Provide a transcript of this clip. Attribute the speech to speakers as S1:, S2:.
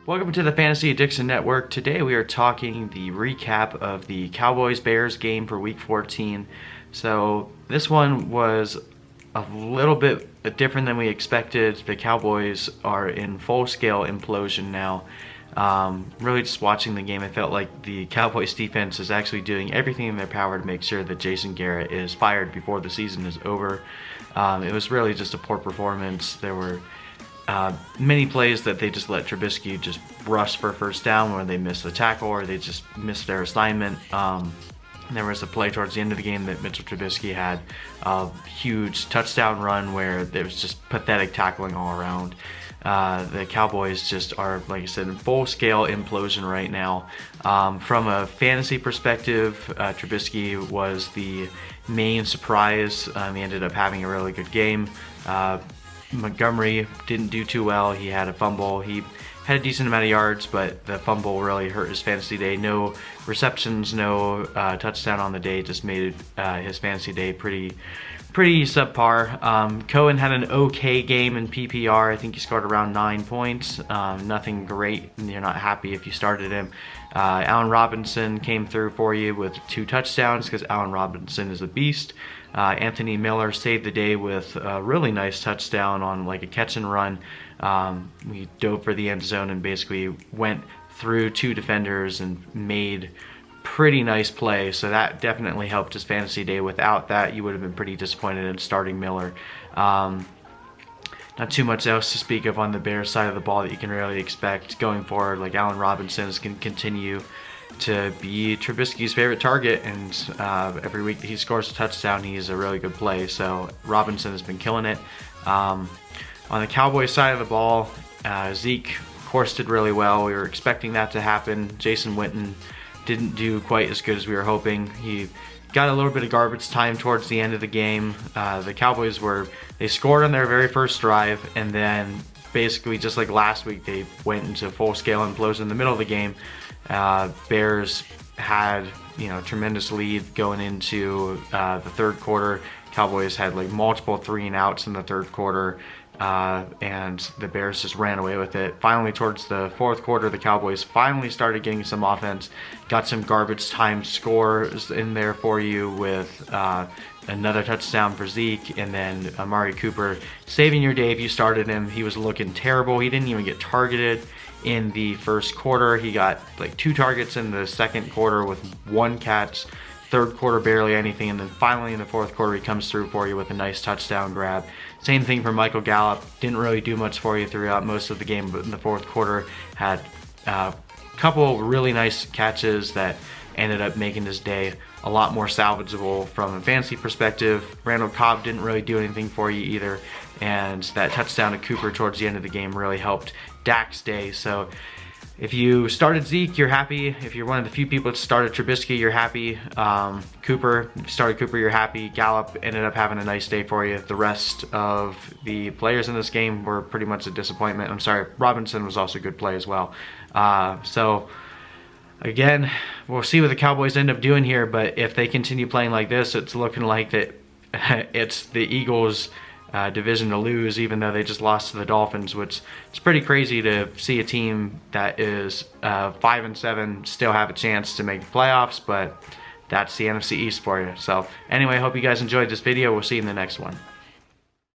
S1: Welcome to the Fantasy Addiction Network. Today we are talking the recap of the Cowboys-Bears game for Week 14. So this one was a little bit different than we expected. The Cowboys are in full-scale implosion now. Really just watching the game, I felt like the Cowboys defense is actually doing everything in their power to make sure that Jason Garrett is fired before the season is over. It was really just a poor performance. There were many plays that they just let Trubisky just rush for first down where they missed the tackle or they just missed their assignment. There was a play towards the end of the game that Mitchell Trubisky had a huge touchdown run where there was just pathetic tackling all around. The Cowboys just are, like I said, in full-scale implosion right now. From a fantasy perspective, Trubisky was the main surprise. He ended up having a really good game. Montgomery didn't do too well. He had a fumble. He had a decent amount of yards, but the fumble really hurt his fantasy day. No receptions, no touchdown on the day. Just made his fantasy day pretty subpar. Cohen had an okay game in PPR. I think he scored around 9 points. Nothing great. You're not happy if you started him. Allen Robinson came through for you with 2 touchdowns because Allen Robinson is a beast. Anthony Miller saved the day with a really nice touchdown on like a catch and run. We dove for the end zone and basically went through 2 defenders and made pretty nice play. So that definitely helped his fantasy day. Without that, you would have been pretty disappointed in starting Miller. Not too much else to speak of on the Bears side of the ball that you can really expect going forward. Like Allen Robinson is going to continue to be Trubisky's favorite target, and every week that he scores a touchdown, he's a really good play. So Robinson has been killing it. On the Cowboys side of the ball, Zeke, of course, did really well. We were expecting that to happen. Jason Witten didn't do quite as good as we were hoping. He got a little bit of garbage time towards the end of the game. The Cowboys they scored on their very first drive, and then basically just like last week, they went into full-scale implosion in the middle of the game. Bears had tremendous lead going into the third quarter. Cowboys had like multiple 3-and-outs in the third quarter, and the Bears just ran away with it. Finally, towards the fourth quarter, the Cowboys finally started getting some offense, got some garbage time scores in there for you with another touchdown for Zeke, and then Amari Cooper saving your day if you started him. He was looking terrible. He didn't even get targeted in the first quarter. He got like 2 targets in the second quarter with 1 catch. Third quarter, barely anything, and then finally in the fourth quarter, he comes through for you with a nice touchdown grab. Same thing for Michael Gallup. Didn't really do much for you throughout most of the game, but in the fourth quarter, had a couple really nice catches that ended up making his day a lot more salvageable from a fantasy perspective. Randall Cobb didn't really do anything for you either, and that touchdown to Cooper towards the end of the game really helped Dak's day. So if you started Zeke, you're happy. If you're one of the few people that started Trubisky, you're happy. Cooper, if you started Cooper, you're happy. Gallup ended up having a nice day for you. The rest of the players in this game were pretty much a disappointment. I'm sorry, Robinson was also a good play as well. So again, we'll see what the Cowboys end up doing here, but if they continue playing like this, it's looking like that it's the Eagles' division to lose, even though they just lost to the Dolphins, which is pretty crazy to see a team that is 5-7 still have a chance to make the playoffs, but that's the NFC East for you. So anyway, I hope you guys enjoyed this video. We'll see you in the next one.